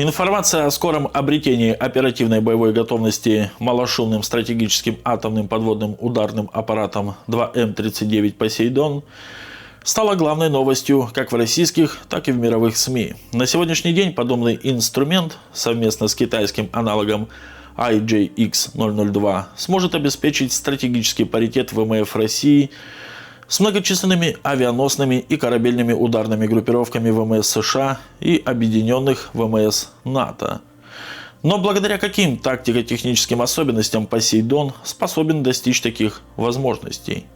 Информация о скором обретении оперативной боевой готовности малошумным стратегическим атомным подводным ударным аппаратом 2М-39 «Посейдон» стала главной новостью как в российских, так и в мировых СМИ. На сегодняшний день подобный инструмент совместно с китайским аналогом IJX-002 сможет обеспечить стратегический паритет ВМФ России с многочисленными авианосными и корабельными ударными группировками ВМС США и объединенных ВМС НАТО. Но благодаря каким тактико-техническим особенностям «Посейдон» способен достичь таких возможностей?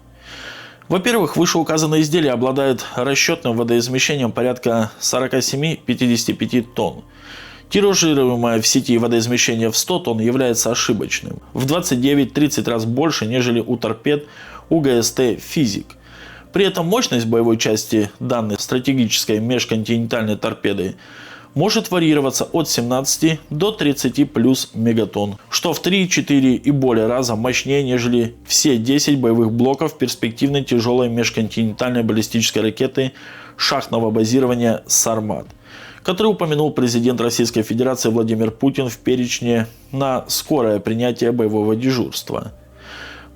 Во-первых, вышеуказанные изделия обладают расчетным водоизмещением порядка 47-55 тонн. Тиражируемое в сети водоизмещение в 100 тонн является ошибочным, в 29-30 раз больше, нежели у торпед УГСТ «Физик». При этом мощность боевой части данной стратегической межконтинентальной торпеды может варьироваться от 17 до 30 плюс мегатонн, что в 3-4 и более раза мощнее, нежели все 10 боевых блоков перспективной тяжелой межконтинентальной баллистической ракеты шахтного базирования «Сармат», который упомянул президент Российской Федерации Владимир Путин в перечне на скорое принятие боевого дежурства.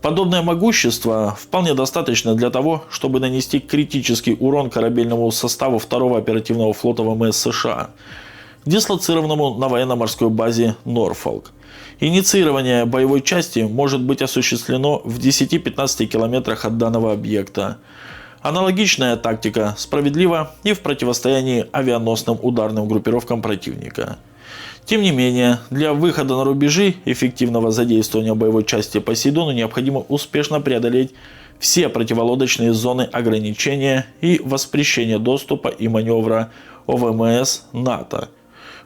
Подобное могущество вполне достаточно для того, чтобы нанести критический урон корабельному составу 2-го оперативного флота ВМС США, дислоцированному на военно-морской базе Норфолк. Инициирование боевой части может быть осуществлено в 10-15 километрах от данного объекта. Аналогичная тактика справедлива и в противостоянии авианосным ударным группировкам противника. Тем не менее, для выхода на рубежи эффективного задействования боевой части «Посейдону» необходимо успешно преодолеть все противолодочные зоны ограничения и воспрещения доступа и маневра ОВМС НАТО.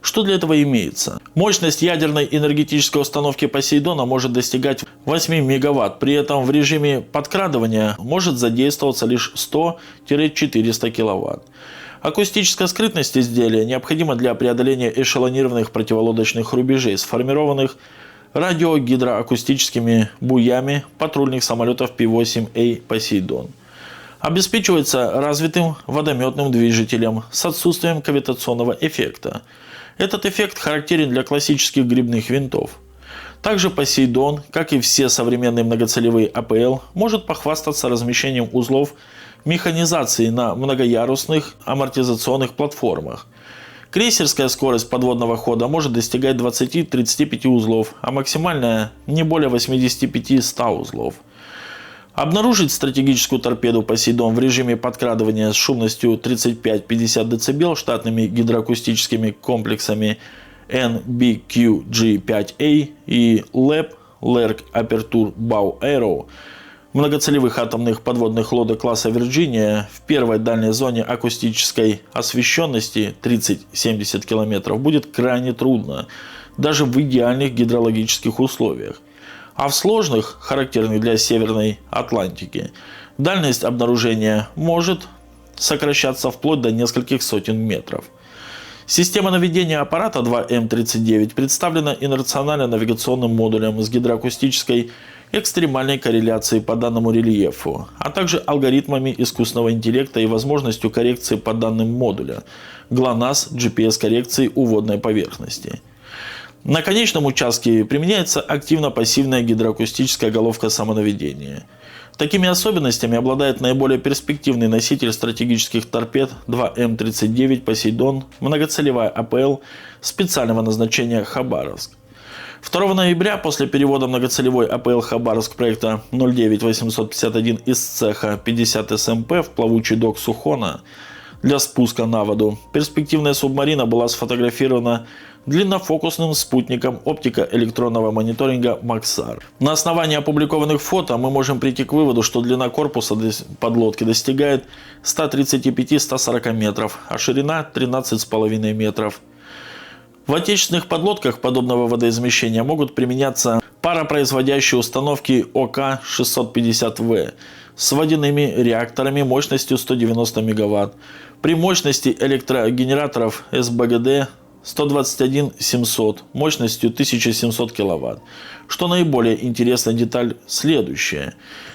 Что для этого имеется? Мощность ядерной энергетической установки «Посейдона» может достигать 8 мегаватт, при этом в режиме подкрадывания может задействоваться лишь 100-400 киловатт. Акустическая скрытность изделия необходима для преодоления эшелонированных противолодочных рубежей, сформированных радиогидроакустическими буями патрульных самолетов P-8A «Посейдон». Обеспечивается развитым водометным движителем с отсутствием кавитационного эффекта. Этот эффект характерен для классических грибных винтов. Также «Посейдон», как и все современные многоцелевые АПЛ, может похвастаться размещением узлов механизации на многоярусных амортизационных платформах. Крейсерская скорость подводного хода может достигать 20-35 узлов, а максимальная не более 85-100 узлов. Обнаружить стратегическую торпеду «Посейдон» в режиме подкрадывания с шумностью 35-50 дБ штатными гидроакустическими комплексами NBQG5A и LEP Lerc Aperture Bow Arrow многоцелевых атомных подводных лодок класса «Вирджиния» в первой дальней зоне акустической освещенности 30-70 км будет крайне трудно, даже в идеальных гидрологических условиях. А в сложных, характерных для Северной Атлантики, дальность обнаружения может сокращаться вплоть до нескольких сотен метров. Система наведения аппарата 2М39 представлена инерционально-навигационным модулем с гидроакустической экстремальной корреляцией по данному рельефу, а также алгоритмами искусственного интеллекта и возможностью коррекции по данным модуля, ГЛОНАСС, GPS-коррекции у водной поверхности. На конечном участке применяется активно-пассивная гидроакустическая головка самонаведения. Такими особенностями обладает наиболее перспективный носитель стратегических торпед 2М39 «Посейдон», многоцелевая АПЛ специального назначения «Хабаровск». 2 ноября после перевода многоцелевой АПЛ «Хабаровск» проекта 09851 из цеха 50 СМП в плавучий док Сухона для спуска на воду, перспективная субмарина была сфотографирована длиннофокусным спутником оптико-электронного мониторинга «Максар». На основании опубликованных фото мы можем прийти к выводу, что длина корпуса подлодки достигает 135-140 метров, а ширина 13,5 метров. В отечественных подлодках подобного водоизмещения могут применяться паропроизводящие установки ОК-650В с водяными реакторами мощностью 190 МВт. При мощности электрогенераторов СБГД 121-700 мощностью 1700 кВт. Что наиболее интересная деталь следующая.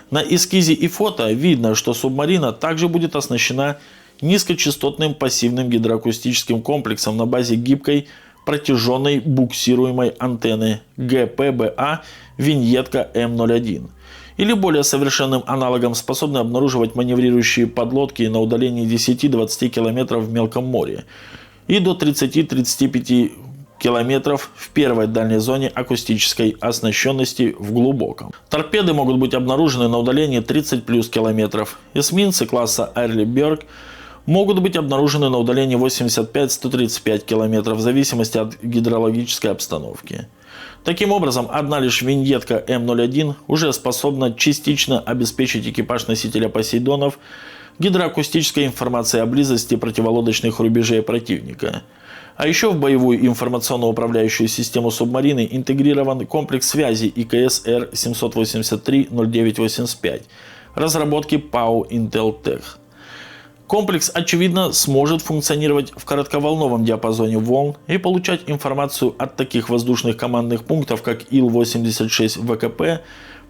На эскизе и фото видно, что субмарина также будет оснащена низкочастотным пассивным гидроакустическим комплексом на базе гибкой протяженной буксируемой антенны ГПБА виньетка М01. Или более совершенным аналогом способны обнаруживать маневрирующие подлодки на удалении 10-20 км в мелком море и до 30-35 километров в первой дальней зоне акустической оснащенности в глубоком. Торпеды могут быть обнаружены на удалении 30 плюс километров. Эсминцы класса Арли Берг могут быть обнаружены на удалении 85-135 километров в зависимости от гидрологической обстановки. Таким образом, одна лишь виньетка М01 уже способна частично обеспечить экипаж носителя Посейдонов гидроакустической информацией о близости противолодочных рубежей противника. А еще в боевую информационно-управляющую систему субмарины интегрирован комплекс связи ИКС Р-783-0985 разработки ПАО Inteltech. Комплекс, очевидно, сможет функционировать в коротковолновом диапазоне волн и получать информацию от таких воздушных командных пунктов, как Ил-86 ВКП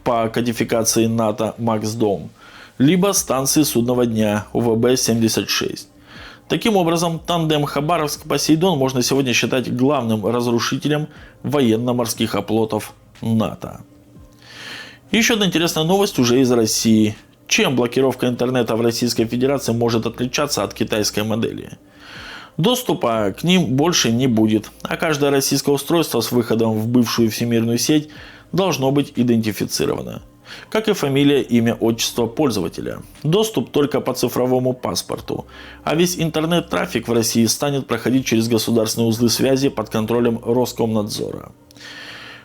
по кодификации НАТО МаксДом, либо станции судного дня УВБ-76. Таким образом, тандем Хабаровск-Посейдон можно сегодня считать главным разрушителем военно-морских оплотов НАТО. Еще одна интересная новость уже из России. Чем блокировка интернета в Российской Федерации может отличаться от китайской модели? Доступа к ним больше не будет, а каждое российское устройство с выходом в бывшую всемирную сеть должно быть идентифицировано. Как и фамилия, имя, отчество пользователя. Доступ только по цифровому паспорту. А весь интернет-трафик в России станет проходить через государственные узлы связи под контролем Роскомнадзора.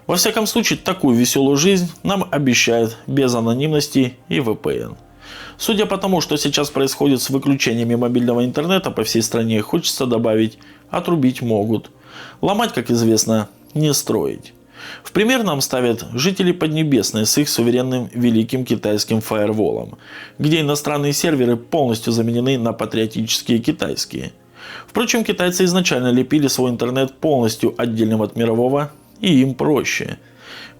Во всяком случае, такую веселую жизнь нам обещают без анонимности и VPN. Судя по тому, что сейчас происходит с выключениями мобильного интернета по всей стране, хочется добавить: отрубить могут. Ломать, как известно, не строить. В пример нам ставят жители Поднебесной с их суверенным великим китайским фаерволом, где иностранные серверы полностью заменены на патриотические китайские. Впрочем, китайцы изначально лепили свой интернет полностью отдельным от мирового, и им проще.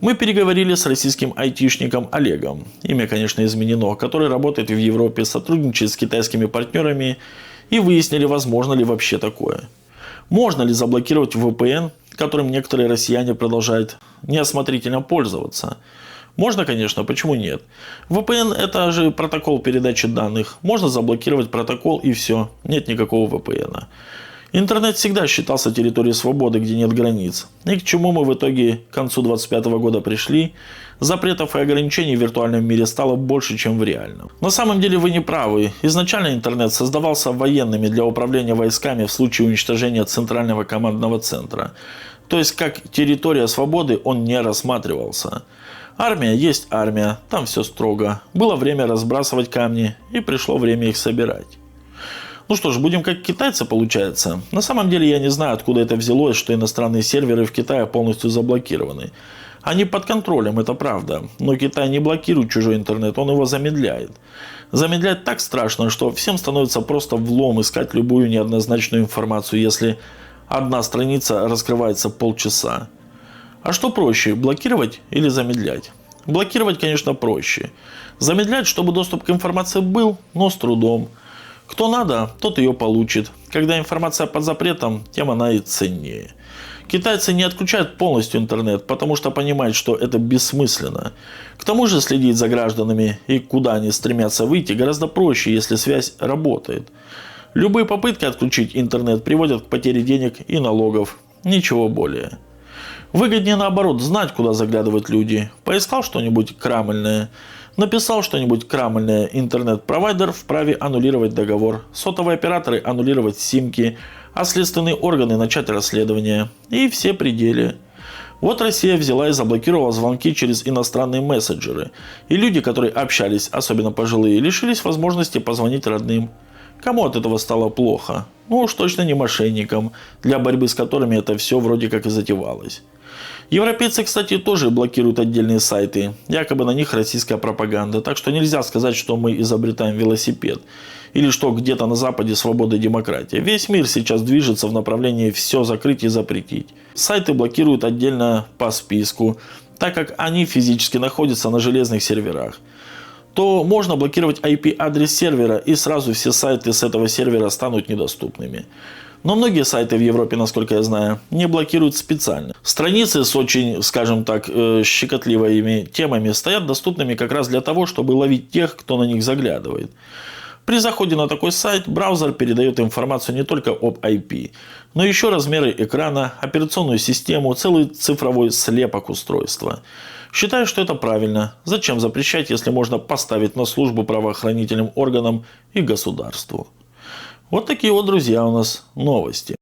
Мы переговорили с российским айтишником Олегом, имя, конечно, изменено, который работает в Европе, сотрудничает с китайскими партнерами, и выяснили, возможно ли вообще такое. Можно ли заблокировать VPN, которым некоторые россияне продолжают неосмотрительно пользоваться? Можно, конечно, почему нет? VPN — это же протокол передачи данных. Можно заблокировать протокол и все, нет никакого VPN. Интернет всегда считался территорией свободы, где нет границ. И к чему мы в итоге к концу 2025 года пришли? Запретов и ограничений в виртуальном мире стало больше, чем в реальном. На самом деле вы не правы. Изначально интернет создавался военными для управления войсками в случае уничтожения центрального командного центра. То есть как территория свободы он не рассматривался. Армия есть армия, там все строго. Было время разбрасывать камни, и пришло время их собирать. Ну что ж, будем как китайцы, получается. На самом деле я не знаю, откуда это взялось, что иностранные серверы в Китае полностью заблокированы. Они под контролем, это правда. Но Китай не блокирует чужой интернет, он его замедляет. Замедляет так страшно, что всем становится просто влом искать любую неоднозначную информацию, если одна страница раскрывается полчаса. А что проще, блокировать или замедлять? Блокировать, конечно, проще. Замедлять, чтобы доступ к информации был, но с трудом. Кто надо, тот ее получит. Когда информация под запретом, тем она и ценнее. Китайцы не отключают полностью интернет, потому что понимают, что это бессмысленно. К тому же следить за гражданами и куда они стремятся выйти гораздо проще, если связь работает. Любые попытки отключить интернет приводят к потере денег и налогов. Ничего более. Выгоднее наоборот знать, куда заглядывают люди. Поискал что-нибудь крамольное, написал что-нибудь крамольное, интернет-провайдер вправе аннулировать договор, сотовые операторы аннулировать симки, а следственные органы начать расследование. И все пределы. Вот Россия взяла и заблокировала звонки через иностранные мессенджеры. И люди, которые общались, особенно пожилые, лишились возможности позвонить родным. Кому от этого стало плохо? Ну уж точно не мошенникам, для борьбы с которыми это все вроде как и затевалось. Европейцы, кстати, тоже блокируют отдельные сайты. Якобы на них российская пропаганда. Так что нельзя сказать, что мы изобретаем велосипед. Или что где-то на Западе свобода и демократия. Весь мир сейчас движется в направлении все закрыть и запретить. Сайты блокируют отдельно по списку, так как они физически находятся на железных серверах. То можно блокировать IP-адрес сервера, и сразу все сайты с этого сервера станут недоступными. Но многие сайты в Европе, насколько я знаю, не блокируют специально. Страницы с очень, скажем так, щекотливыми темами стоят доступными как раз для того, чтобы ловить тех, кто на них заглядывает. При заходе на такой сайт браузер передает информацию не только об IP, но еще размеры экрана, операционную систему, целый цифровой слепок устройства. Считаю, что это правильно. Зачем запрещать, если можно поставить на службу правоохранительным органам и государству? Вот такие вот, друзья, у нас новости.